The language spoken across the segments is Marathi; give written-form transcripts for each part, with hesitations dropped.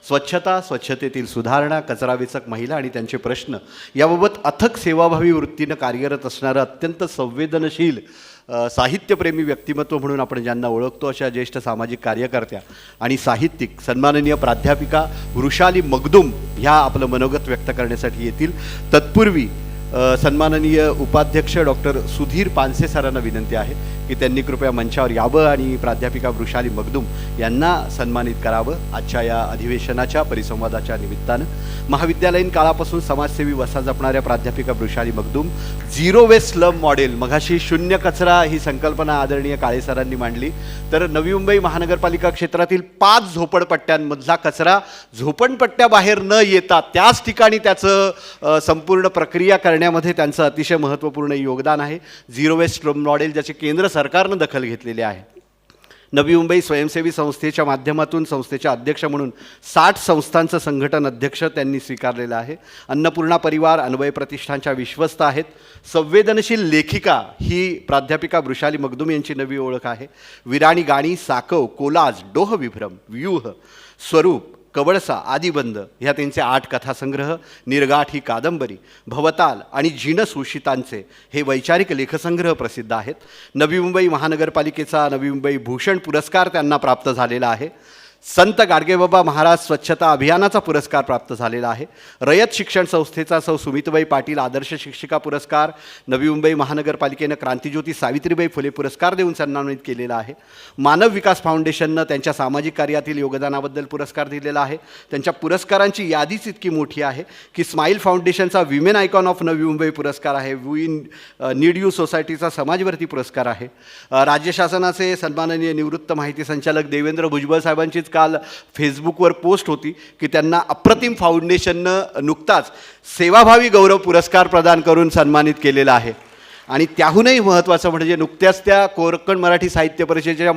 स्वच्छता, स्वच्छतेतील सुधारणा, कचरावेचक महिला आणि त्यांचे प्रश्न याबाबत अथक सेवाभावी वृत्तीनं कार्यरत असणारं अत्यंत संवेदनशील साहित्यप्रेमी व्यक्तिमत्व म्हणून आपण ज्यांना ओळखतो अशा ज्येष्ठ सामाजिक कार्यकर्त्या आणि साहित्यिक सन्माननीय प्राध्यापिका वृषाली मगदुम ह्या आपलं मनोगत व्यक्त करण्यासाठी येतील. तत्पूर्वी सन्माननीय उपाध्यक्ष डॉक्टर सुधीर पानसे सरांना विनंती आहे की त्यांनी कृपया मंचावर यावं आणि प्राध्यापिका वृषाली मगदुम यांना सन्मानित करावं. आजच्या या अधिवेशनाच्या परिसंवादाच्या निमित्तानं महाविद्यालयीन काळापासून समाजसेवी वसा जपणाऱ्या प्राध्यापिका Vrushali Magdum zero waste slum model, मघाशी शून्य कचरा ही संकल्पना आदरणीय काळे सरांनी मांडली, तर नवी मुंबई महानगरपालिका क्षेत्रातील 5 झोपडपट्ट्यांमधला कचरा झोपडपट्ट्याबाहेर न येता त्याच ठिकाणी त्याचं संपूर्ण प्रक्रिया करण्यामध्ये त्यांचं अतिशय महत्त्वपूर्ण योगदान आहे. झिरो वेस्ट स्लम मॉडेल ज्याचे केंद्र सरकारनं दखल घेतलेली आहे. नवी मुंबई स्वयंसेवी संस्थेच्या माध्यमातून संस्थेच्या अध्यक्ष म्हणून 60 संस्थांचं संघटन अध्यक्ष त्यांनी स्वीकारलेलं आहे. अन्नपूर्णा परिवार अन्वय प्रतिष्ठानच्या विश्वस्त आहेत. संवेदनशील लेखिका ही प्राध्यापिका वृषाली मगदुम यांची नवी ओळख आहे. विराणी गाणी, साकव, कोलाज, डोहविभ्रम, व्यूह, स्वरूप, कवळसा, आदिबंद ह्या त्यांचे 8 कथासंग्रह, निर्गाठ ही कादंबरी, भवताल आणि जिनसूषितांचे हे वैचारिक लेखसंग्रह प्रसिद्ध आहेत. नवी मुंबई महानगरपालिकेचा नवी मुंबई भूषण पुरस्कार त्यांना प्राप्त झालेला आहे. संत गाडगेबाबा महाराज स्वच्छता अभियानाचा पुरस्कार प्राप्त झालेला आहे. रयत शिक्षण संस्थेचा सौ सुमितबाई पाटील आदर्श शिक्षिका पुरस्कार, नवी मुंबई महानगरपालिकेनं क्रांतिज्योती सावित्रीबाई फुले पुरस्कार देऊन सन्मानित केलेला आहे. मानव विकास फाउंडेशननं त्यांच्या सामाजिक कार्यातील योगदानाबद्दल पुरस्कार दिलेला आहे. त्यांच्या पुरस्कारांची यादीच इतकी मोठी आहे की smile फाउंडेशनचा women icon of Navi Mumbai पुरस्कार आहे. वी नीड यू सोसायटीचा समाजवर्ती पुरस्कार आहे. राज्य शासनाचे सन्माननीय निवृत्त माहिती संचालक देवेंद्र भुजबळ साहेबांचीच काल फेसबुकवर पोस्ट होती की त्यांना अप्रतिम फाउंडेशननं नुकताच सेवाभावी गौरव पुरस्कार प्रदान करून सन्मानित केलेला आहे. आणि त्याहूनही महत्त्वाचं म्हणजे नुकत्याच त्या कोकण मराठी साहित्य परिषदेच्या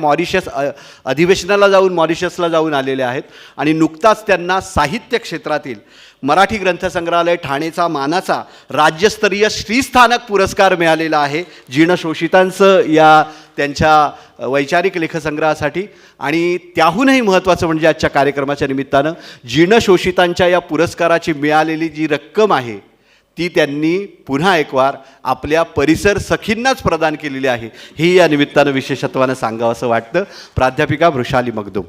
मॉरिशसला जाऊन आलेले आहेत आणि नुकताच त्यांना साहित्य क्षेत्रातील मराठी ग्रंथसंग्रहालय ठाणेचा मानाचा राज्यस्तरीय श्रीस्थानक पुरस्कार मिळालेला आहे जीर्णशोषितांचं या त्यांच्या वैचारिक लेखसंग्रहासाठी. आणि त्याहूनही महत्त्वाचं म्हणजे आजच्या कार्यक्रमाच्या निमित्तानं जीर्णशोषितांच्या या पुरस्काराची मिळालेली जी रक्कम आहे ती त्यांनी पुन्हा एकवार आपल्या परिसर सखींनाच प्रदान केलेली आहे, ही या निमित्तानं विशेषत्वानं सांगावं असं वाटतं. प्राध्यापिका वृषाली मगदुम.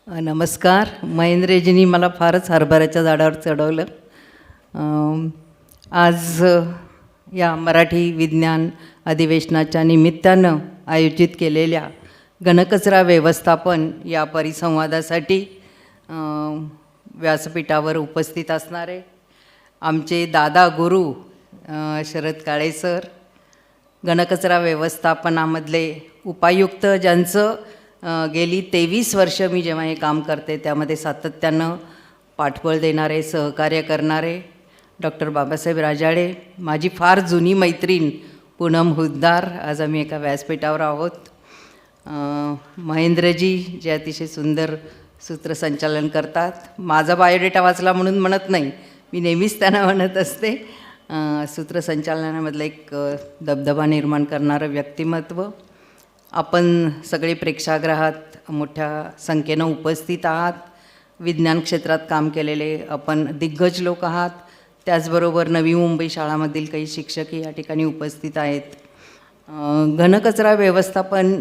नमस्कार. महेंद्रजींनी मला फारच हरभऱ्याच्या झाडावर चढवलं. आज या मराठी विज्ञान अधिवेशनाच्या निमित्तानं आयोजित केलेल्या घनकचरा व्यवस्थापन या परिसंवादासाठी व्यासपीठावर उपस्थित असणारे आमचे दादा गुरु शरद काळे सर, घनकचरा व्यवस्थापनामधले उपायुक्त ज्यांचं गेली 23 वर्ष मी जेव्हा हे काम करते त्यामध्ये सातत्यानं पाठबळ देणारे, सहकार्य करणारे डॉक्टर बाबासाहेब राजाडे, माझी फार जुनी मैत्रीण पूनम हुद्दार, आज आम्ही एका व्यासपीठावर आहोत. महेंद्रजी जे अतिशय सुंदर सूत्रसंचालन करतात. माझा बायोडेटा वाचला म्हणून म्हणत नाही, मी नेहमीच त्यांना म्हणत असते. सूत्रसंचालनामधलं एक दबदबा निर्माण करणारं व्यक्तिमत्व. आपण सगळे प्रेक्षागृहात मोठ्या संख्येनं उपस्थित आहात. विज्ञान क्षेत्रात काम केलेले आपण दिग्गज लोक आहात. त्याचबरोबर नवी मुंबई शाळामधील काही शिक्षकही या ठिकाणी उपस्थित आहेत. घनकचरा व्यवस्थापन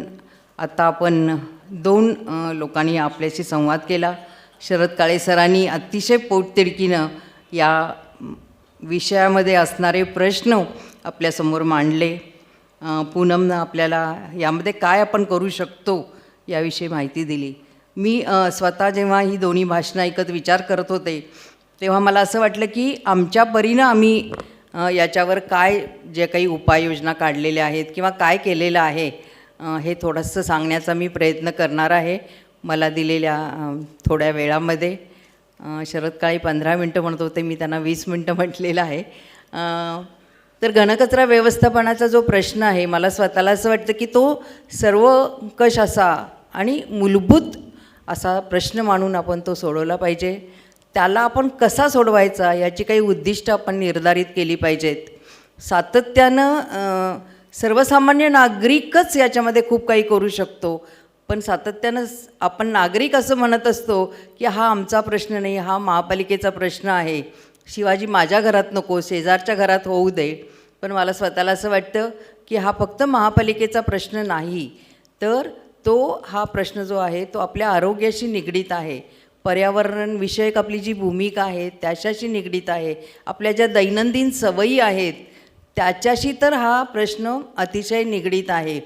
आता आपण 2 लोकांनी आपल्याशी संवाद केला. शरद काळे सरांनी अतिशय पोटतिडकीनं या विषयामध्ये असणारे प्रश्न आपल्यासमोर मांडले. पूनमनं आपल्याला यामध्ये काय आपण करू शकतो याविषयी माहिती दिली. मी स्वतः जेव्हा ही दोन्ही भाषणं ऐकत विचार करत होते तेव्हा मला असं वाटलं की आमच्या परीनं आम्ही याच्यावर काय जे काही उपाययोजना काढलेल्या आहेत किंवा काय केलेलं आहे हे थोडंसं सांगण्याचा मी प्रयत्न करणार आहे मला दिलेल्या थोड्या वेळामध्ये. शरद काळे 15 मिनटं म्हणत होते, मी त्यांना 20 मिनटं म्हटलेलं आहे. तर घनकचरा व्यवस्थापनाचा जो प्रश्न आहे मला स्वतःला असं वाटतं की तो सर्वंकष असा आणि मूलभूत असा प्रश्न मानून आपण तो सोडवला पाहिजे. त्याला आपण कसा सोडवायचा याची काही उद्दिष्ट आपण निर्धारित केली पाहिजेत. सातत्यानं सर्वसामान्य नागरिकच याच्यामध्ये खूप काही करू शकतो. पण सातत्यानं आपण नागरिक असं म्हणत असतो की हा आमचा प्रश्न नाही, हा महापालिकेचा प्रश्न आहे. शिवाजी माझ्या घरात नको, शेजारच्या घरात होऊ दे. पण मला स्वतःला असं वाटतं की हा फक्त महापालिकेचा प्रश्न नाही, तर हा प्रश्न जो आहे तो आपल्या आरोग्याशी निगडीत आहे. पर्यावरणविषयक आपली जी भूमिका आहे त्याच्याशी निगडीत आहे. आपल्या ज्या दैनंदिन सवयी आहेत त्याच्याशी तर हा प्रश्न अतिशय निगडीत आहे.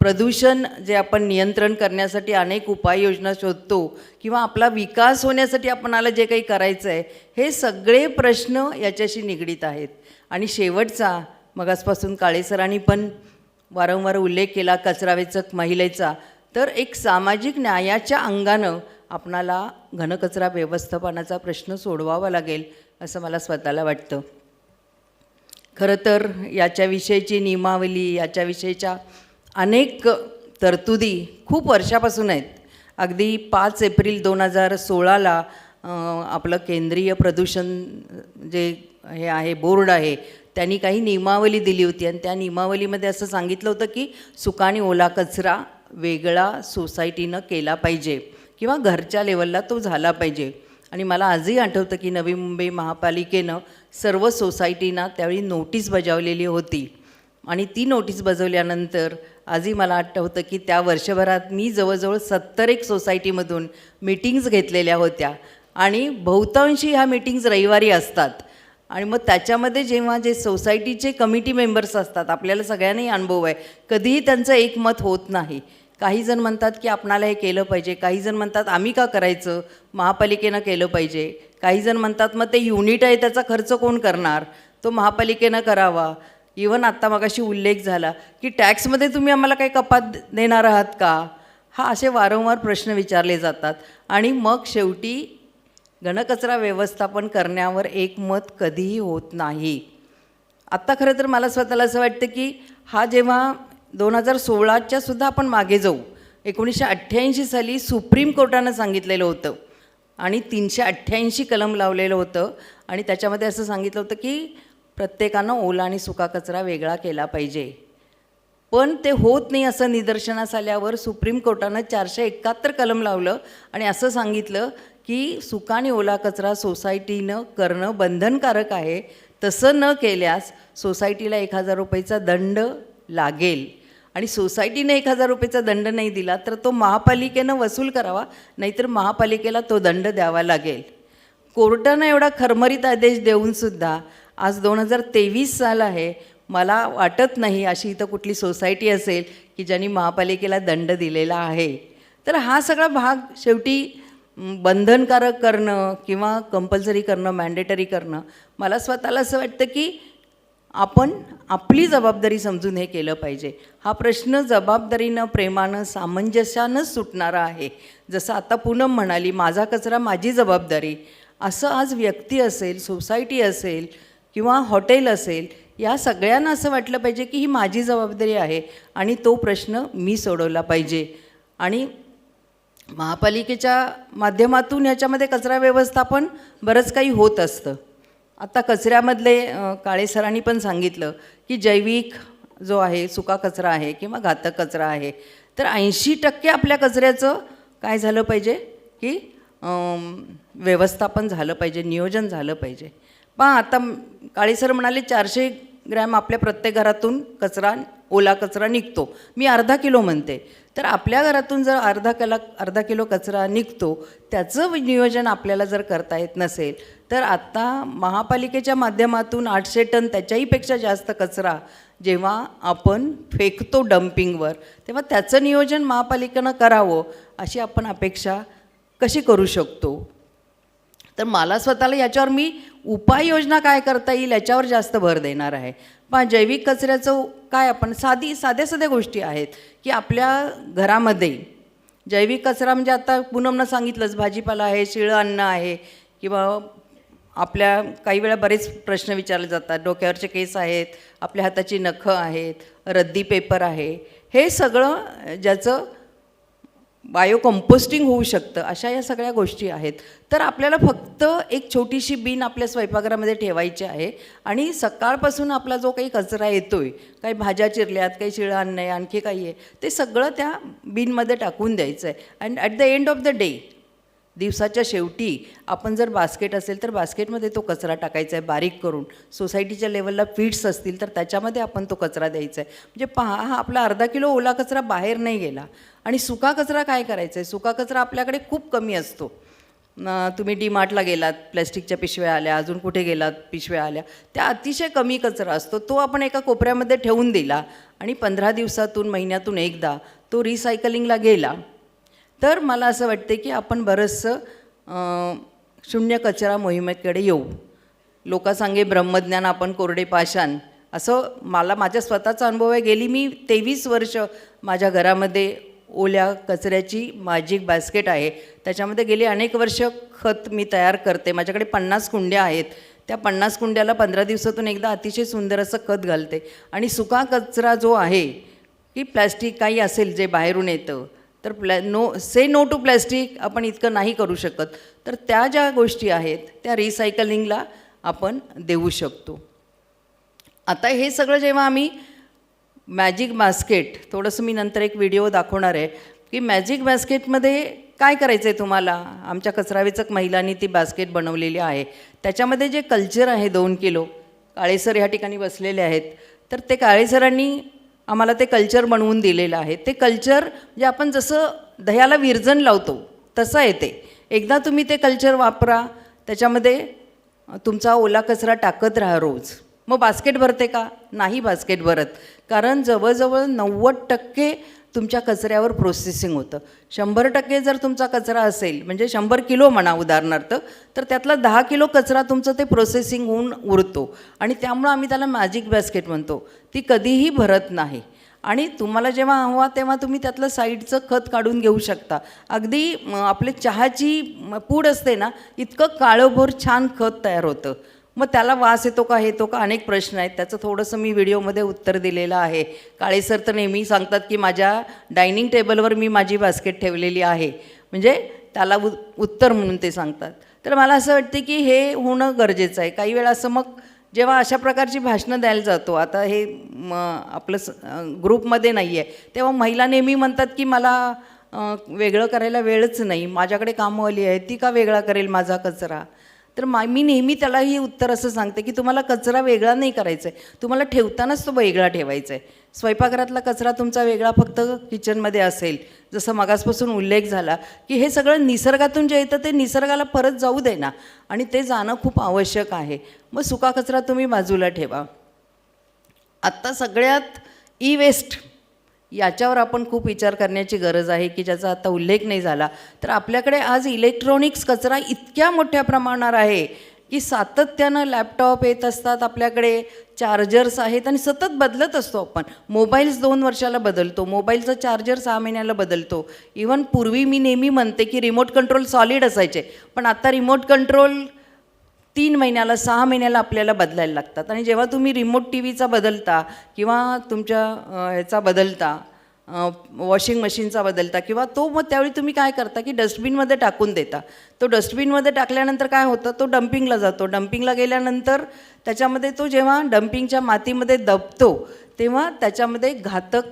प्रदूषण जे आपण नियंत्रण करण्यासाठी अनेक उपाययोजना शोधतो किंवा आपला विकास होण्यासाठी आपणाला जे काही करायचं आहे, हे सगळे प्रश्न याच्याशी निगडीत आहेत. आणि शेवटचा, मगासपासून काळे सरांनी पण वारंवार उल्लेख केला कचरावेचक महिलेचा, तर एक सामाजिक न्यायाच्या अंगानं आपणाला घनकचरा व्यवस्थापनाचा प्रश्न सोडवावा लागेल असं मला स्वतःला वाटतं. खरं तर याच्याविषयीची नियमावली, याच्याविषयीच्या अनेक तरतुदी खूप वर्षापासून आहेत. अगदी 5 एप्रिल 2016ला आपलं केंद्रीय प्रदूषण जे हे आहे बोर्ड आहे त्यांनी काही नियमावली दिली होती आणि त्या नियमावलीमध्ये असं सांगितलं होतं की सुका आणि ओला कचरा वेगळा सोसायटीनं केला पाहिजे किंवा घरच्या लेवलला तो झाला पाहिजे. आणि मला आजही आठवतं की नवी मुंबई महापालिकेनं सर्व सोसायटींना त्यावेळी नोटीस बजावलेली होती. आणि ती नोटीस बजावल्यानंतर आजही मला आठवतं की त्या वर्षभरात मी जवळजवळ 70 सोसायटीमधून मीटिंग्ज घेतलेल्या होत्या आणि बहुतांशी ह्या मीटिंग्ज रविवारी असतात. आणि मग त्याच्यामध्ये जेव्हा जे सोसायटीचे कमिटी मेंबर्स असतात, आपल्याला सगळ्यांनाही अनुभव आहे, कधीही त्यांचं एकमत होत नाही. काही जण म्हणतात की आपणाला हे केलं पाहिजे, काही जण म्हणतात आम्ही का करायचं, महापालिकेनं केलं पाहिजे. काही जण म्हणतात मग ते युनिट आहे त्याचा खर्च कोण करणार, तो महापालिकेनं करावा. इवन आत्ता मगाशी उल्लेख झाला की टॅक्समध्ये तुम्ही आम्हाला काही कपात देणार आहात का, हा असे वारंवार प्रश्न विचारले जातात. आणि मग शेवटी घनकचरा व्यवस्थापन करण्यावर एकमत कधीही होत नाही. आत्ता खरं तर मला स्वतःला असं वाटतं की हा जेव्हा 2016च्या सुद्धा आपण मागे जाऊ, 1988 साली सुप्रीम कोर्टानं सांगितलेलं होतं आणि 388 कलम लावलेलं होतं आणि त्याच्यामध्ये असं सांगितलं होतं की प्रत्येकानं ओला आणि सुका कचरा वेगळा केला पाहिजे. पण ते होत नाही असं निदर्शनास आल्यावर सुप्रीम कोर्टानं 471 कलम लावलं आणि असं सांगितलं की सुका आणि ओला कचरा सोसायटीनं करणं बंधनकारक आहे. तसं न केल्यास सोसायटीला 1000 रुपयेचा दंड लागेल आणि सोसायटीने 1000 रुपयेचा दंड नाही दिला तर तो महापालिकेनं वसूल करावा, नाहीतर महापालिकेला तो दंड द्यावा लागेल. कोर्टानं एवढा खरमरीत आदेश देऊनसुद्धा आज 2023 साल आहे, मला वाटत नाही अशी इथं कुठली सोसायटी असेल की ज्यांनी महापालिकेला दंड दिलेला आहे. तर हा सगळा भाग शेवटी बंधनकारक करणं किंवा कंपल्सरी करणं, मॅन्डेटरी करणं, मला स्वतःला असं वाटतं की आपण आपली जबाबदारी समजून हे केलं पाहिजे. हा प्रश्न जबाबदारीनं, प्रेमानं, सामंजस्यानंच सुटणारा आहे. जसं आता पूनम म्हणाली, माझा कचरा माझी जबाबदारी, असं आज व्यक्ती असेल, सोसायटी असेल किंवा हॉटेल असेल, या सगळ्यांना असं वाटलं पाहिजे की ही माझी जबाबदारी आहे आणि तो प्रश्न मी सोडवला पाहिजे. आणि महापालिकेच्या माध्यमातून ह्याच्यामध्ये कचरा व्यवस्थापन बरंच काही होत असतं. आता कचऱ्यामधले काळे सरांनी पण सांगितलं की जैविक जो आहे, सुका कचरा आहे किंवा घातक कचरा आहे, तर 80% आपल्या कचऱ्याचं काय झालं पाहिजे की व्यवस्थापन झालं पाहिजे, नियोजन झालं पाहिजे. पण आता काळे सर म्हणाले 400 ग्रॅम आपल्या प्रत्येक घरातून कचरा, ओला कचरा निघतो. मी अर्धा किलो म्हणते, तर आपल्या घरातून जर अर्धा किलो कचरा निघतो, त्याचं नियोजन आपल्याला जर करता येत नसेल, तर आत्ता महापालिकेच्या माध्यमातून 800 टन त्याच्याहीपेक्षा जास्त कचरा जेव्हा आपण फेकतो डम्पिंगवर, तेव्हा त्याचं नियोजन महापालिकेनं करावं अशी आपण अपेक्षा कशी करू शकतो. तर मला स्वतःला याच्यावर मी उपाययोजना काय करता येईल याच्यावर जास्त भर देणार आहे. पण जैविक कचऱ्याचं काय, आपण साध्या साध्या गोष्टी आहेत की आपल्या घरामध्ये जैविक कचरा म्हणजे आता पूनमनं सांगितलंच, भाजीपाला आहे, शिळं अन्न आहे किंवा आपल्या काही वेळा बरेच प्रश्न विचारले जातात, डोक्यावरचे केस आहेत, आपल्या हाताची नखं आहेत, रद्दी पेपर आहे, हे सगळं ज्याचं बायो कंपोस्टिंग होऊ शकतं, अशा या सगळ्या गोष्टी आहेत. तर आपल्याला फक्त एक छोटीशी बीन आपल्या स्वयंपाकघरामध्ये ठेवायची आहे आणि सकाळपासून आपला जो काही कचरा येतोय, काही भाज्या चिरल्यात, काही शिळं अन्न आहे, आणखी काही आहे, ते सगळं त्या बीनमध्ये टाकून द्यायचं आहे. And at the end of the day, दिवसाच्या शेवटी आपण जर बास्केट असेल तर बास्केटमध्ये तो कचरा टाकायचा आहे बारीक करून. सोसायटीच्या लेवलला फीड्स असतील तर त्याच्यामध्ये आपण तो कचरा द्यायचा आहे. म्हणजे पहा, हा आपला अर्धा किलो ओला कचरा बाहेर नाही गेला. आणि सुका कचरा काय करायचा आहे? सुका कचरा आपल्याकडे खूप कमी असतो. तुम्ही डीमार्टला गेलात, प्लॅस्टिकच्या पिशव्या आल्या, अजून कुठे गेलात पिशव्या आल्या, त्या अतिशय कमी कचरा असतो. तो आपण एका कोपऱ्यामध्ये ठेवून दिला आणि 15 दिवसातून, महिन्यातून एकदा तो रिसायकलिंगला गेला, तर मला असं वाटते की आपण बरंचसं शून्य कचरा मोहिमेकडे येऊ. लोकांसांगे ब्रह्मज्ञान, आपण कोरडे पाषाण, असं मला माझ्या स्वतःचा अनुभव आहे. गेली मी 23 वर्ष माझ्या घरामध्ये ओल्या कचऱ्याची मॅजिक बास्केट आहे. त्याच्यामध्ये गेली अनेक वर्ष खत मी तयार करते. माझ्याकडे 50 कुंड्या आहेत. त्या 50 कुंड्याला 15 दिवसातून एकदा अतिशय सुंदर असं खत घालते. आणि सुका कचरा जो आहे की प्लॅस्टिक काही असेल जे बाहेरून येतं, तर नो टू प्लॅस्टिक आपण इतकं नाही करू शकत. तर त्या ज्या गोष्टी आहेत त्या रिसायकलिंगला आपण देऊ शकतो. आता हे सगळं जेव्हा आम्ही मॅजिक बास्केट, थोडंसं मी नंतर एक व्हिडिओ दाखवणार आहे की मॅजिक बास्केटमध्ये काय करायचं आहे तुम्हाला. आमच्या कचरावेचक महिलांनी ती बास्केट बनवलेली आहे. त्याच्यामध्ये जे कल्चर आहे 2 किलो, काळेसर ह्या ठिकाणी बसलेले आहेत, तर ते काळेसरांनी आम्हाला ते कल्चर बनवून दिलेलं आहे. ते कल्चर म्हणजे आपण जसं दह्याला विरजण लावतो तसं आहे ते. एकदा तुम्ही ते कल्चर वापरा, त्याच्यामध्ये तुमचा ओला कचरा टाकत राहा रोज. मग बास्केट भरते का? नाही बास्केट भरत. कारण जवळजवळ 90% तुमच्या कचऱ्यावर प्रोसेसिंग होतं. 100% जर तुमचा कचरा असेल, म्हणजे 100 किलो म्हणा उदाहरणार्थ, तर त्यातला 10 किलो कचरा तुमचं ते प्रोसेसिंग होऊन उरतो. आणि त्यामुळं आम्ही त्याला मॅजिक बास्केट म्हणतो. ती कधीही भरत नाही. आणि तुम्हाला जेव्हा हवा तेव्हा तुम्ही त्यातलं साईडचं खत काढून घेऊ शकता. अगदी आपले चहाची पूड असते ना, इतकं काळंभोर छान खत तयार होतं. मग त्याला वास येतो का, येतो का, अनेक प्रश्न आहेत. त्याचं थोडंसं मी व्हिडिओमध्ये उत्तर दिलेलं आहे. काळेसर तर नेहमी सांगतात की माझ्या डायनिंग टेबलवर मी माझी बास्केट ठेवलेली आहे, म्हणजे त्याला उत्तर म्हणून ते सांगतात. तर मला असं वाटते की हे होणं गरजेचं आहे. काही वेळा असं मग जेव्हा अशा प्रकारची भाषणं द्यायला जातो, आता हे आपलं ग्रुपमध्ये नाही आहे, तेव्हा महिला नेहमी म्हणतात की मला वेगळं करायला वेळच नाही, माझ्याकडे कामवाली आहे, ती का वेगळा करेल माझा कचरा. तर मी नेहमी त्याला ही उत्तर असं सांगते की तुम्हाला कचरा वेगळा नाही करायचा आहे, तुम्हाला ठेवतानाच तो वेगळा ठेवायचा आहे. स्वयंपाकघरातला कचरा तुमचा वेगळा फक्त किचनमध्ये असेल, जसं मगासपासून उल्लेख झाला की हे सगळं निसर्गातून जे येतं ते निसर्गाला परत जाऊ दे ना, आणि ते जाणं खूप आवश्यक आहे. मग सुका कचरा तुम्ही बाजूला ठेवा. आत्ता सगळ्यात ई वेस्ट, याच्यावर आपण खूप विचार करण्याची गरज आहे की ज्याचा आता उल्लेख नाही झाला. तर आपल्याकडे आज इलेक्ट्रॉनिक्स कचरा इतक्या मोठ्या प्रमाणावर आहे की सातत्यानं लॅपटॉप येत असतात, आपल्याकडे चार्जर्स आहेत आणि सतत बदलत असतो आपण. मोबाईल्स 2 वर्षाला बदलतो, मोबाईलचा चार्जर 6 महिन्याला बदलतो. इवन पूर्वी मी नेहमी म्हणते की रिमोट कंट्रोल सॉलिड असायचे, पण आता रिमोट कंट्रोल 3 महिन्याला 6 महिन्याला आपल्याला बदलायला लागतात. आणि जेव्हा तुम्ही रिमोट टी व्हीचा बदलता किंवा तुमच्या ह्याचा बदलता, वॉशिंग मशीनचा बदलता, किंवा तो मग त्यावेळी तुम्ही काय करता की डस्टबिनमध्ये टाकून देता. तो डस्टबिनमध्ये टाकल्यानंतर काय होतं, तो डम्पिंगला जातो. डम्पिंगला गेल्यानंतर त्याच्यामध्ये तो जेव्हा डम्पिंगच्या मातीमध्ये दबतो तेव्हा त्याच्यामध्ये घातक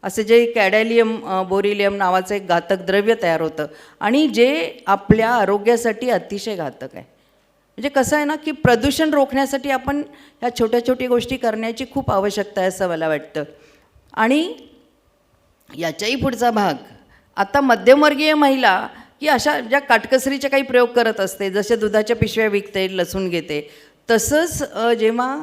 असे जे कॅडॅलियम बोरिलियम नावाचं एक घातक द्रव्य तयार होतं, आणि जे आपल्या आरोग्यासाठी अतिशय घातक आहे. म्हणजे कसं आहे ना की प्रदूषण रोखण्यासाठी आपण ह्या छोट्या छोट्या गोष्टी करण्याची खूप आवश्यकता आहे असं मला वाटतं. आणि याच्याही पुढचा भाग, आता मध्यमवर्गीय महिला की अशा ज्या काटकसरीचे काही प्रयोग करत असते, जसे दुधाच्या पिशव्या विकते, लसूण घेते, तसंच जेव्हा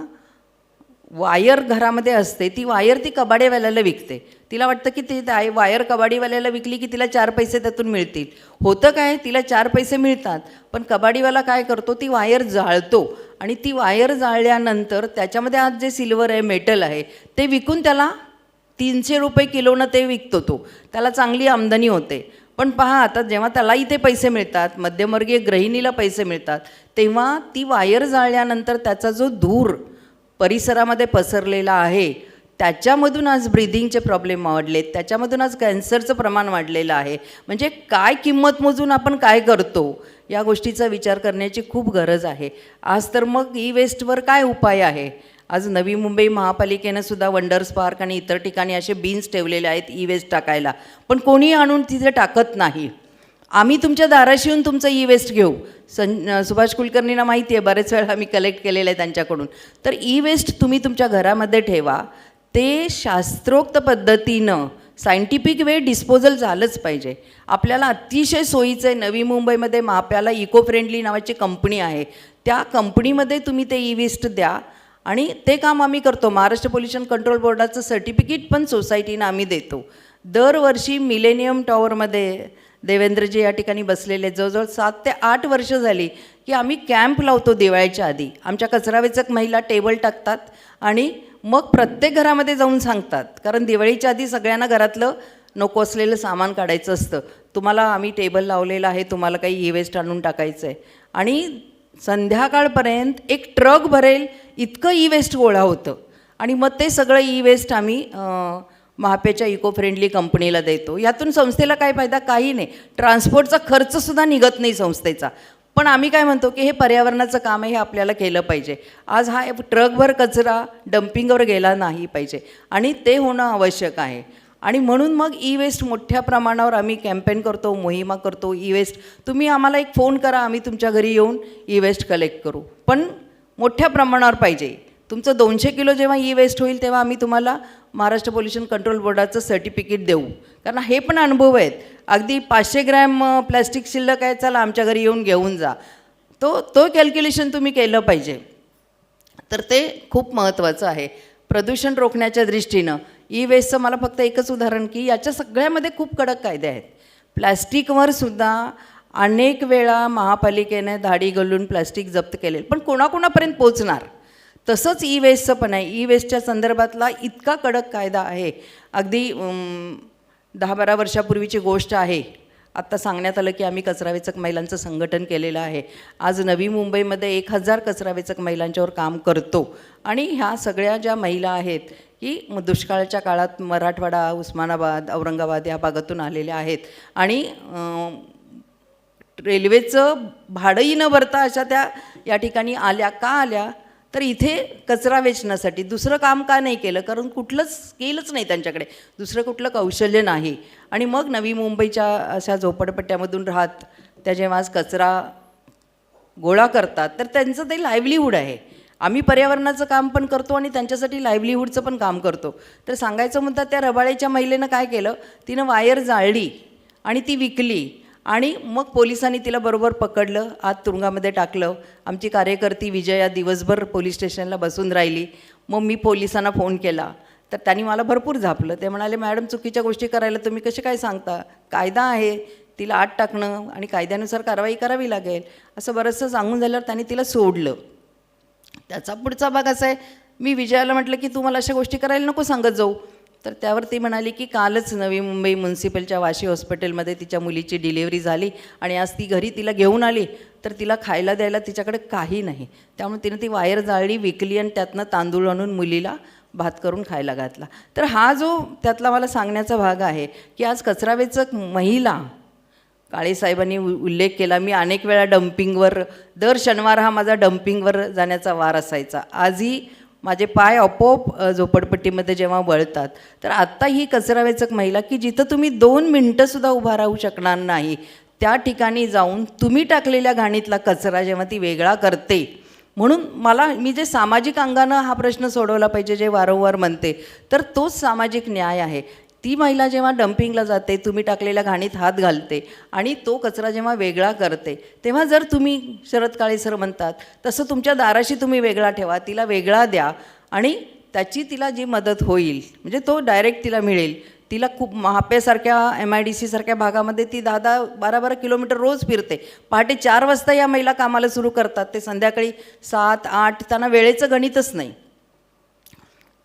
वायर घरामध्ये असते ती वायर ती कबाडेवाल्याला विकते. तिला वाटतं की ती वायर कबाडीवाल्याला विकली की तिला 4 पैसे त्यातून मिळतील. होतं काय, तिला 4 पैसे मिळतात, पण कबाडीवाला काय करतो, ती वायर जाळतो. आणि ती वायर जाळल्यानंतर त्याच्यामध्ये आज जे सिल्वर आहे, मेटल आहे, ते विकून त्याला 300 रुपये किलोनं ते विकतो. त्याला चांगली आमदनी होते. पण पहा, आता जेव्हा त्यालाही ते पैसे मिळतात, मध्यमवर्गीय गृहिणीला पैसे मिळतात, तेव्हा ती वायर जाळल्यानंतर त्याचा जो धूर परिसरामध्ये पसरलेला आहे त्याच्यामधून आज ब्रिदिंगचे प्रॉब्लेम वाढलेत, त्याच्यामधून आज कॅन्सरचं प्रमाण वाढलेलं आहे. म्हणजे काय किंमत मोजून आपण काय करतो या गोष्टीचा विचार करण्याची खूप गरज आहे. आज तर मग ई वेस्टवर काय उपाय आहे? आज नवी मुंबई महापालिकेनं सुद्धा वंडर्स पार्क आणि इतर ठिकाणी असे बीन्स ठेवलेले आहेत ई वेस्ट टाकायला, पण कोणीही आणून तिथे टाकत नाही. आम्ही तुमच्या दाराशी येऊन तुमचं ई वेस्ट घेऊ. सुभाष कुलकर्णींना माहिती आहे, बरेच वेळा आम्ही कलेक्ट केलेलं आहे त्यांच्याकडून. तर ई वेस्ट तुम्ही तुमच्या घरामध्ये ठेवा, ते शास्त्रोक्त पद्धतीनं सायंटिफिक वे डिस्पोजल झालंच पाहिजे. आपल्याला अतिशय सोयीचं आहे, नवी मुंबईमध्ये माप्याला इको फ्रेंडली नावाची कंपनी आहे, त्या कंपनीमध्ये तुम्ही ते ई वेस्ट द्या आणि ते काम आम्ही करतो. महाराष्ट्र पोल्युशन कंट्रोल बोर्डाचं सर्टिफिकेट पण सोसायटीनं आम्ही देतो. दरवर्षी मिलेनियम टॉवरमध्ये देवेंद्रजी या ठिकाणी बसलेले, जवळजवळ 7 ते 8 वर्ष झाली की आम्ही कॅम्प लावतो दिवाळीच्या आधी. आमच्या कचरावेचक महिला टेबल टाकतात आणि मग प्रत्येक घरामध्ये जाऊन सांगतात, कारण दिवाळीच्या आधी सगळ्यांना घरातलं नको असलेलं सामान काढायचं असतं. तुम्हाला आम्ही टेबल लावलेलं आहे, तुम्हाला काही ई वेस्ट आणून टाकायचं आहे. आणि संध्याकाळपर्यंत एक ट्रक भरेल इतकं ई वेस्ट गोळा होतं आणि मग ते सगळं ई वेस्ट आम्ही महापेच्या इको फ्रेंडली कंपनीला देतो. यातून संस्थेला काय फायदा? काही नाही. ट्रान्सपोर्टचा खर्चसुद्धा निघत नाही संस्थेचा. पण आम्ही काय म्हणतो की हे पर्यावरणाचं काम आहे, हे आपल्याला केलं पाहिजे. आज हा ट्रकभर कचरा डम्पिंगवर गेला नाही पाहिजे आणि ते होणं आवश्यक आहे. आणि म्हणून मग ई वेस्ट मोठ्या प्रमाणावर आम्ही कॅम्पेन करतो, मोहिमा करतो. ई वेस्ट तुम्ही आम्हाला एक फोन करा, आम्ही तुमच्या घरी येऊन ई वेस्ट कलेक्ट करू, पण मोठ्या प्रमाणावर पाहिजे. तुमचं 200 किलो जेव्हा ई वेस्ट होईल तेव्हा आम्ही तुम्हाला महाराष्ट्र पोल्युशन कंट्रोल बोर्डाचं सर्टिफिकेट देऊ. कारण हे पण अनुभव आहेत. अगदी 500 ग्रॅम प्लॅस्टिक शिल्लक आहे, चला आमच्या घरी येऊन घेऊन जा. तो कॅल्क्युलेशन तुम्ही केलं पाहिजे. तर ते खूप महत्त्वाचं आहे. प्रदूषण रोखण्याच्या दृष्टीनं ई वेस्टचं मला फक्त एकच उदाहरण की याच्या सगळ्यामध्ये खूप कडक कायदे आहेत. प्लॅस्टिकवर सुद्धा अनेक वेळा महापालिकेने धाडी घालून प्लॅस्टिक जप्त केले, पण कोणाकोणापर्यंत पोचणार? तसंच ई वेस्टचं पण आहे. ई वेस्टच्या संदर्भातला इतका कडक कायदा आहे. अगदी 10-12 वर्षापूर्वीची गोष्ट आहे. आत्ता सांगण्यात आलं की आम्ही कचरावेचक महिलांचं संघटन केलेलं आहे. आज नवी मुंबईमध्ये 1000 कचरावेचक महिलांच्यावर काम करतो. आणि ह्या सगळ्या ज्या महिला आहेत की दुष्काळाच्या काळात मराठवाडा, उस्मानाबाद, औरंगाबाद या भागातून आलेल्या आहेत आणि रेल्वेचं भाडंही न भरता अशा त्या या ठिकाणी आल्या. का आल्या? तर इथे कचरा वेचण्यासाठी. दुसरं काम का नाही केलं? कारण कुठलंच स्किलच नाही त्यांच्याकडे, दुसरं कुठलं कौशल्य नाही. आणि मग नवी मुंबईच्या अशा झोपडपट्ट्यामधून राहत त्या जेव्हा आज कचरा गोळा करतात तर त्यांचं ते लाईव्हलीहूड आहे. आम्ही पर्यावरणाचं काम पण करतो आणि त्यांच्यासाठी लाईव्हलीहूडचं पण काम करतो. तर सांगायचं म्हणतात त्या रबाळेच्या महिलेनं काय केलं, तिनं वायर जाळली आणि ती विकली आणि मग पोलिसांनी तिला बरोबर पकडलं, आत तुरुंगामध्ये टाकलं. आमची कार्यकर्ती विजया दिवसभर पोलीस स्टेशनला बसून राहिली. मग मी पोलिसांना फोन केला तर त्यांनी मला भरपूर झापलं. ते म्हणाले, मॅडम चुकीच्या गोष्टी करायला तुम्ही कसे काय सांगता? कायदा आहे, तिला आत टाकणं आणि कायद्यानुसार कारवाई करावी लागेल असं बरंचसं सांगून झाल्यावर त्यांनी तिला सोडलं. त्याचा पुढचा भाग असा आहे, मी विजयाला म्हटलं की तू मला अशा गोष्टी करायला नको सांगत जाऊ. तर त्यावर ती म्हणाली की कालच नवी मुंबई म्युन्सिपलच्या वाशी हॉस्पिटलमध्ये तिच्या मुलीची डिलिव्हरी झाली आणि आज ती घरी तिला घेऊन आली तर तिला खायला द्यायला तिच्याकडे काही नाही. त्यामुळे तिनं ती वायर जाळली, विकली आणि त्यातनं तांदूळ आणून मुलीला भात करून खायला घातला. तर हा जो त्यातला मला सांगण्याचा भाग आहे की आज कचरावेचक महिला, काळेसाहेबांनी उल्लेख केला, मी अनेक वेळा डम्पिंगवर, दर शनिवार हा माझा डम्पिंगवर जाण्याचा वार असायचा. आजही माझे पाय आपोआप झोपडपट्टीमध्ये जेव्हा वळतात. तर आत्ता ही कचरावेचक महिला की जिथं तुम्ही 2 मिनटंसुद्धा उभा राहू शकणार नाही, त्या ठिकाणी जाऊन तुम्ही टाकलेल्या घाणीतला कचरा जेव्हा ती वेगळा करते. म्हणून मी जे सामाजिक अंगानं हा प्रश्न सोडवला पाहिजे जे वारंवार म्हणते, तर तोच सामाजिक न्याय आहे. ती महिला जेव्हा डम्पिंगला जाते, तुम्ही टाकलेल्या घाणीत हात घालते आणि तो कचरा जेव्हा वेगळा करते, तेव्हा जर तुम्ही शरद काळे सर म्हणतात तसं तुमच्या दाराशी तुम्ही वेगळा ठेवा, तिला वेगळा द्या आणि त्याची तिला जी मदत होईल म्हणजे तो डायरेक्ट तिला मिळेल. तिला खूप महापेसारख्या MIDC सारख्या भागामध्ये ती 10-10, 12-12 किलोमीटर रोज फिरते. पहाटे 4 वाजता या महिला कामाला सुरू करतात, ते संध्याकाळी 7-8, त्यांना वेळेचं गणितच नाही.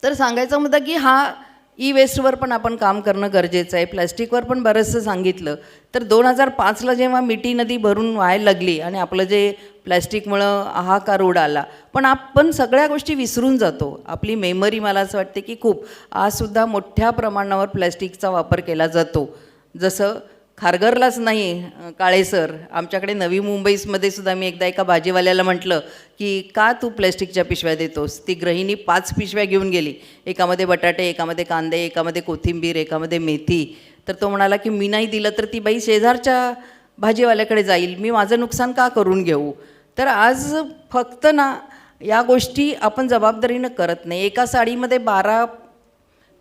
तर सांगायचा मुद्दा की हा ई वेस्टवर पण आपण काम करणं गरजेचं आहे. प्लॅस्टिकवर पण बरंचसं सांगितलं. तर 2005ला जेव्हा मिठी नदी भरून व्हायला लागली आणि आपलं जे प्लॅस्टिकमुळं हाहाकार उडाला, पण आपण सगळ्या गोष्टी विसरून जातो. आपली मेमरी मला असं वाटते की खूप आजसुद्धा मोठ्या प्रमाणावर प्लॅस्टिकचा वापर केला जातो. जसं खारघरलाच नाही, काळे सर, आमच्याकडे नवी मुंबईमध्ये सुद्धा मी एकदा एका भाजीवाल्याला म्हटलं की का तू प्लॅस्टिकच्या पिशव्या देतोस. ती गृहिणी 5 पिशव्या घेऊन गेली, एकामध्ये बटाटे, एकामध्ये कांदे, एकामध्ये कोथिंबीर, एकामध्ये मेथी. तर तो म्हणाला की मी नाही दिलं तर ती बाई शेजारच्या भाजीवाल्याकडे जाईल, मी माझं नुकसान का करून घेऊ. तर आज फक्त ना या गोष्टी आपण जबाबदारीनं करत नाही. एका साडीमध्ये 12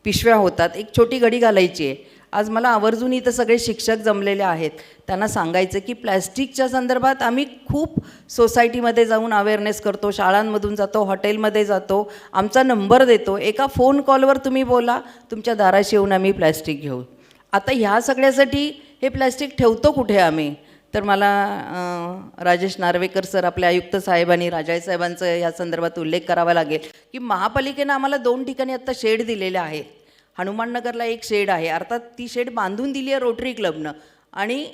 पिशव्या होतात, एक छोटी घडी घालायची आहे. आज मला आवर्जून इथं सगळे शिक्षक जमलेले आहेत, त्यांना सांगायचं की प्लॅस्टिकच्या संदर्भात आम्ही खूप सोसायटीमध्ये जाऊन अवेअरनेस करतो, शाळांमधून जातो, हॉटेलमध्ये जातो, आमचा नंबर देतो, एका फोन कॉलवर तुम्ही बोला, तुमच्या दाराशी येऊन आम्ही प्लॅस्टिक घेऊ. आता ह्या सगळ्यासाठी हे प्लॅस्टिक ठेवतो कुठे आम्ही. तर मला राजेश नार्वेकर सर, आपले आयुक्त साहेब आणि राजाई साहेबांचं या संदर्भात उल्लेख करावा लागेल की महापालिकेनं आम्हाला 2 ठिकाणी आत्ता शेड दिलेले आहेत. हनुमाननगरला एक शेड आहे, अर्थात ती शेड बांधून दिली आहे रोटरी क्लबनं, आणि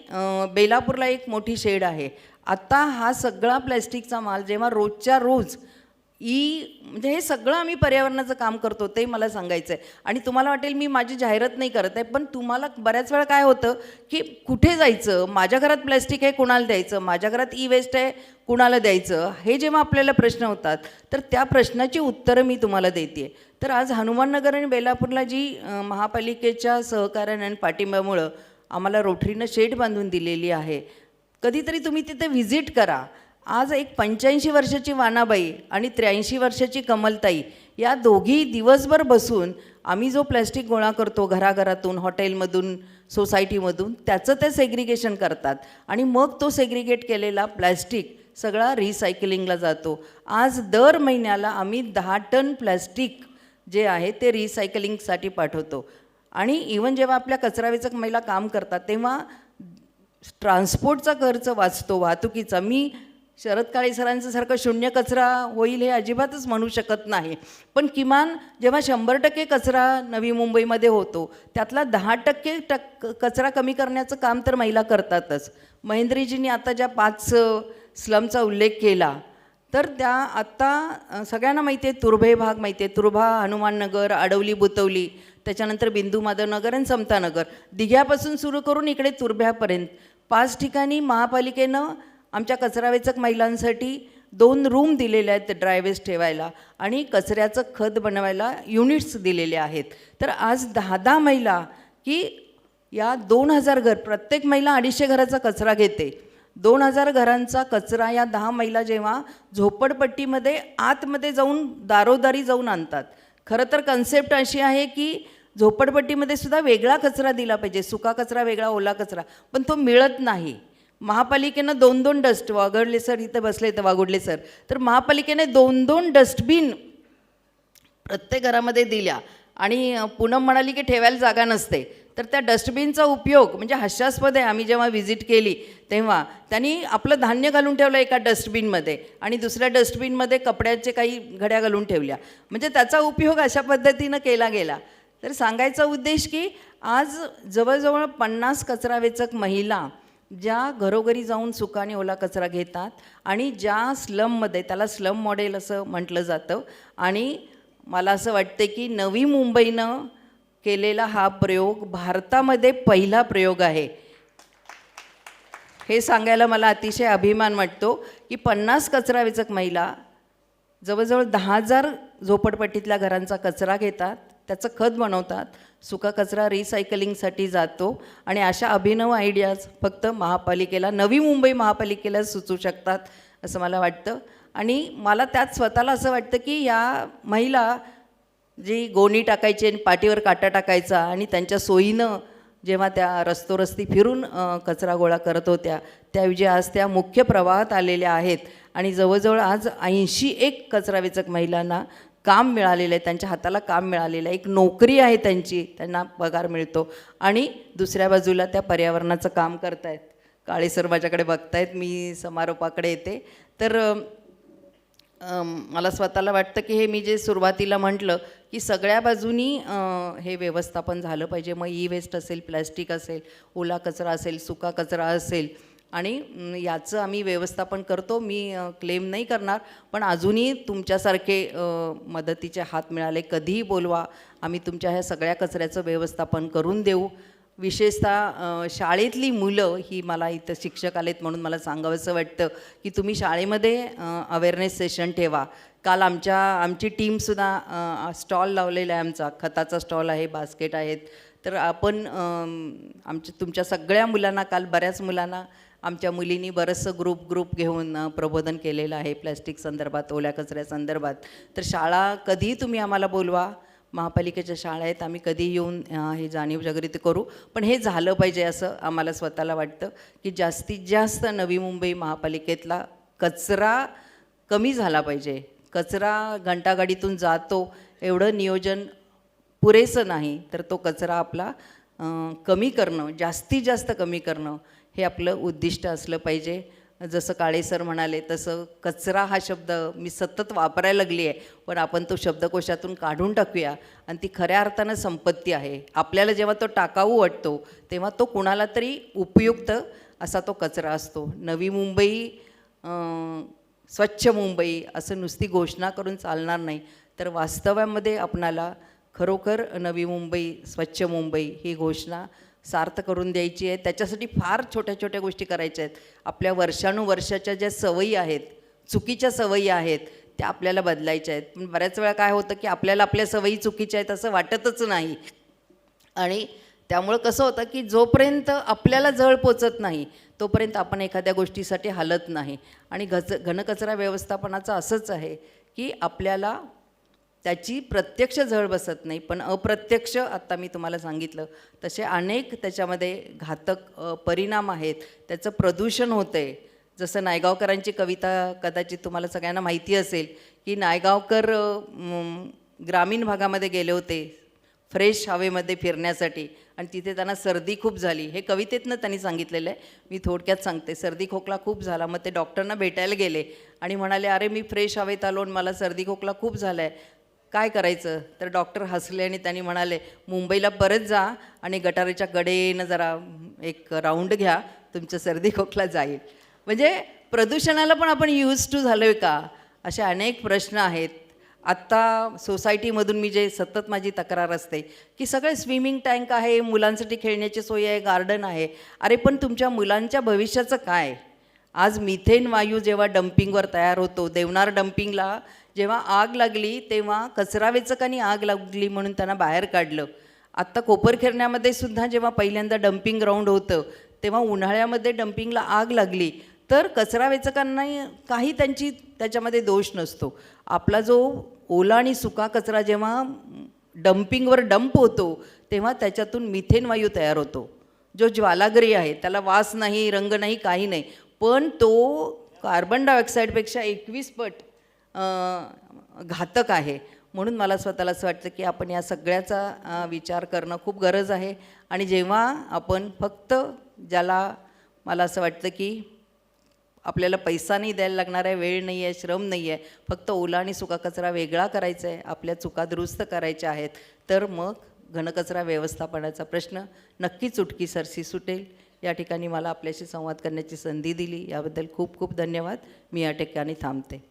बेलापूरला एक मोठी शेड आहे. आत्ता हा सगळा प्लॅस्टिकचा माल जेव्हा रोजच्या रोज म्हणजे हे सगळं आम्ही पर्यावरणाचं काम करतो, ते मला सांगायचं आहे. आणि तुम्हाला वाटेल मी माझी जाहिरात नाही करत आहे, पण तुम्हाला बऱ्याच वेळा काय होतं की कुठे जायचं, माझ्या घरात प्लॅस्टिक आहे कुणाला द्यायचं, माझ्या घरात ई वेस्ट आहे कुणाला द्यायचं, हे जेव्हा आपल्याला प्रश्न होतात तर त्या प्रश्नाची उत्तरं मी तुम्हाला देते. तर आज हनुमाननगर आणि बेलापूरला जी महापालिकेच्या सहकार्याने आणि पाठिंब्यामुळं आम्हाला रोटरीनं शेड बांधून दिलेली आहे, कधीतरी तुम्ही तिथे व्हिजिट करा. आज एक 85 वर्षाची वानाबाई आणि 83 वर्षाची कमलताई, या दोघी दिवसभर बसून आम्ही जो प्लॅस्टिक गोळा करतो घराघरातून, हॉटेलमधून, सोसायटीमधून, त्याचं ते सेग्रिगेशन करतात आणि मग तो सेग्रिगेट केलेला प्लॅस्टिक सगळा रिसायकलिंगला जातो. आज दर महिन्याला आम्ही 10 टन प्लॅस्टिक जे आहे ते रिसायकलिंगसाठी पाठवतो. आणि इवन जेव्हा आपल्या कचरावेचक महिला काम करतात तेव्हा ट्रान्सपोर्टचा खर्च वाचतो, वाहतुकीचा. मी शरद काळे सरांचं सारखं शून्य कचरा होईल हे अजिबातच म्हणू शकत नाही, पण किमान जेव्हा 100% कचरा नवी मुंबईमध्ये होतो त्यातला 10% कचरा कमी करण्याचं काम तर महिला करतातच. महेंद्रीजींनी आता ज्या 5 स्लमचा उल्लेख केला, तर त्या आत्ता सगळ्यांना माहिती आहे, तुर्भे भाग माहिती आहे, तुर्भा, हनुमाननगर, आडवली, बुतवली, त्याच्यानंतर बिंदू माधवनगर आणि समतानगर, दिघ्यापासून सुरू करून इकडे तुर्भ्यापर्यंत 5 ठिकाणी महापालिकेनं आमच्या कचरावेचक महिलांसाठी 2 रूम दिलेले आहेत ड्राय वेस्ट ठेवायला आणि कचऱ्याचं खत बनवायला युनिट्स दिलेले आहेत. तर आज 10 महिला की या 2000 घर, प्रत्येक महिला 250 घराचा कचरा घेते. 2000 घरांचा कचरा या 10 महिला जेव्हा झोपडपट्टीमध्ये आतमध्ये जाऊन दारोदारी जाऊन आणतात. खरं तर कन्सेप्ट अशी आहे की झोपडपट्टीमध्ये सुद्धा वेगळा कचरा दिला पाहिजे, सुका कचरा वेगळा, ओला कचरा, पण तो मिळत नाही. महापालिकेनं 2-2 डस्ट, वागडले सर इथे बसले तर वागुडले सर, तर महापालिकेने 2-2 डस्टबिन प्रत्येक घरामध्ये दिल्या. आणि पूनम म्हणाली की ठेवायला जागा नसते, तर त्या डस्टबिनचा उपयोग म्हणजे हास्यास्पद आहे. आम्ही जेव्हा व्हिजिट केली तेव्हा त्यांनी आपलं धान्य घालून ठेवलं एका डस्टबिनमध्ये आणि दुसऱ्या डस्टबिनमध्ये कपड्याचे काही घड्या घालून ठेवल्या, म्हणजे त्याचा उपयोग अशा पद्धतीनं केला गेला. तर सांगायचा उद्देश की आज जवळजवळ 50 कचरावेचक महिला ज्या घरोघरी जाऊन सुका आणि ओला कचरा घेतात आणि ज्या स्लममध्ये, त्याला स्लम मॉडेल असं म्हटलं जातं, आणि मला असं वाटतं की नवी मुंबईनं केलेला हा प्रयोग भारतामध्ये पहिला प्रयोग आहे. हे सांगायला मला अतिशय अभिमान वाटतो की 50 कचरावेचक महिला जवळजवळ 10,000 झोपडपट्टीतल्या घरांचा कचरा घेतात, त्याचं खत बनवतात, सुका कचरा रिसायकलिंगसाठी जातो. आणि अशा अभिनव आयडियाज फक्त महापालिकेला, नवी मुंबई महापालिकेला सुचू शकतात असं मला वाटतं. आणि मला त्यात स्वतःला असं वाटतं की या महिला जी गोणी टाकायची आणि पाठीवर काटा टाकायचा आणि त्यांच्या सोयीनं जेव्हा त्या रस्तोरस्ती फिरून कचरा गोळा करत होत्या, त्याऐवजी आज त्या मुख्य प्रवाहात आलेल्या आहेत. आणि जवळजवळ आज 81 कचरावेचक महिलांना काम मिळालेलं आहे, त्यांच्या हाताला काम मिळालेलं आहे, एक नोकरी आहे त्यांची, त्यांना पगार मिळतो. आणि दुसऱ्या बाजूला त्या पर्यावरणाचं काम करतायत. काळे सर माझ्याकडे बघतायत, मी समारोपाकडे येते. तर मला स्वतःला वाटतं की हे मी जे सुरुवातीला म्हटलं की सगळ्या बाजूनी हे व्यवस्थापन झालं पाहिजे. मग ई वेस्ट असेल, प्लॅस्टिक असेल, ओला कचरा असेल, सुका कचरा असेल आणि याचं आम्ही व्यवस्थापन करतो. मी क्लेम नाही करणार, पण अजूनही तुमच्यासारखे मदतीचे हात मिळाले कधीही बोलवा, आम्ही तुमच्या ह्या सगळ्या कचऱ्याचं व्यवस्थापन करून देऊ. विशेषतः शाळेतली मुलं ही मला इथं शिक्षक आलेत म्हणून मला सांगावंसं वाटतं की तुम्ही शाळेमध्ये अवेअरनेस सेशन ठेवा. काल आमची टीमसुद्धा स्टॉल लावलेला आहे, आमचा खताचा स्टॉल आहे, बास्केट आहेत. तर आपण तुमच्या सगळ्या मुलांना, काल बऱ्याच मुलांना आमच्या मुलींनी बरंचसं ग्रुप घेऊन प्रबोधन केलेलं आहे प्लॅस्टिक संदर्भात, ओल्या कचऱ्यासंदर्भात. तर शाळा कधीही तुम्ही आम्हाला बोलवा, महापालिकेच्या शाळा आहेत, आम्ही कधी येऊन हे जाणीव जागृती करू. पण हे झालं पाहिजे असं आम्हाला स्वतःला वाटतं की जास्तीत जास्त नवी मुंबई महापालिकेतला कचरा कमी झाला पाहिजे. कचरा घंटागाडीतून जातो एवढं नियोजन पुरेसं नाही, तर तो कचरा आपला कमी करणं, जास्तीत जास्त कमी करणं हे आपलं उद्दिष्ट असलं पाहिजे. जसं काळे सर म्हणाले तसं कचरा हा शब्द मी सतत वापरायला लागली आहे, पण आपण तो शब्दकोशातून काढून टाकूया आणि ती खऱ्या अर्थानं संपत्ती आहे. आपल्याला जेव्हा तो टाकाऊ वाटतो तेव्हा तो कुणाला तरी उपयुक्त असा तो कचरा असतो. नवी मुंबई, स्वच्छ मुंबई असं नुसती घोषणा करून चालणार नाही, तर वास्तवामध्ये आपणाला खरोखर नवी मुंबई, स्वच्छ मुंबई ही घोषणा सार्थ करून द्यायची आहे. त्याच्यासाठी फार छोट्या छोट्या गोष्टी करायच्या आहेत. आपल्या वर्षानुवर्षाच्या ज्या सवयी आहेत, चुकीच्या सवयी आहेत, त्या आपल्याला बदलायच्या आहेत. पण बऱ्याच वेळा काय होतं की आपल्याला आपल्या सवयी चुकीच्या आहेत असं वाटतच नाही. आणि त्यामुळं कसं होतं की जोपर्यंत आपल्याला जळ पोचत नाही तोपर्यंत आपण एखाद्या गोष्टीसाठी हलत नाही. आणि घनकचरा व्यवस्थापनाचं असंच आहे की आपल्याला त्याची प्रत्यक्ष झळ बसत नाही, पण अप्रत्यक्ष आत्ता मी तुम्हाला सांगितलं तसे अनेक त्याच्यामध्ये घातक परिणाम आहेत. त्याचं प्रदूषण होतं आहे. जसं नायगावकरांची कविता कदाचित तुम्हाला सगळ्यांना माहिती असेल की नायगावकर ग्रामीण भागामध्ये गेले होते फ्रेश हवेमध्ये फिरण्यासाठी आणि तिथे त्यांना सर्दी खूप झाली. हे कवितेतनं त्यांनी सांगितलेलं आहे, मी थोडक्यात सांगते. सर्दी खोकला खूप झाला, मग ते डॉक्टरना भेटायला गेले आणि म्हणाले, अरे मी फ्रेश हवेत आलो आणि मला सर्दी खोकला खूप झाला आहे, काय करायचं? तर डॉक्टर हसले आणि त्यांनी म्हणाले, मुंबईला परत जा आणि गटाराच्या कडेनं जरा एक राऊंड घ्या, तुमचं सर्दी खोकला जाईल. म्हणजे प्रदूषणाला पण आपण यूज टू झालो आहे का, असे अनेक प्रश्न आहेत. आत्ता सोसायटीमधून मी जे सतत माझी तक्रार असते की सगळे स्विमिंग टँक आहे, मुलांसाठी खेळण्याची सोय आहे, गार्डन आहे. अरे पण तुमच्या मुलांच्या भविष्याचं काय? आज मिथेन वायू जेव्हा डम्पिंगवर तयार होतो, देवनार डम्पिंगला जेव्हा आग लागली तेव्हा कचरा वेचकांनी आग लागली म्हणून त्यांना बाहेर काढलं. आत्ता कोपरखिरण्यामध्ये सुद्धा जेव्हा पहिल्यांदा डम्पिंग ग्राउंड होतं तेव्हा उन्हाळ्यामध्ये डम्पिंगला आग लागली, तर कचरा वेचकांना काही त्याच्यामध्ये दोष नसतो. आपला जो ओला आणि सुका कचरा जेव्हा डम्पिंगवर डंप होतो तेव्हा त्याच्यातून मिथेन वायू तयार होतो, जो ज्वालाग्री आहे. त्याला वास नाही, रंग नाही, काही नाही, पण तो कार्बन डायऑक्साईडपेक्षा 21 पट घातक आहे. म्हणून मला स्वतःला असं वाटतं की आपण या सगळ्याचा विचार करणं खूप गरज आहे. आणि जेव्हा आपण फक्त ज्याला मला असं वाटतं की आपल्याला पैसा नाही द्यायला लागणार आहे, वेळ नाही आहे, श्रम नाही आहे, फक्त ओला आणि सुका कचरा वेगळा करायचा आहे, आपल्या चुका दुरुस्त करायच्या आहेत, तर मग घनकचरा व्यवस्थापनाचा प्रश्न नक्कीच चुटकी सरशी सुटेल. या ठिकाणी मला आपल्याशी संवाद करण्याची संधी दिली याबद्दल खूप खूप धन्यवाद. मी या ठिकाणी थांबते.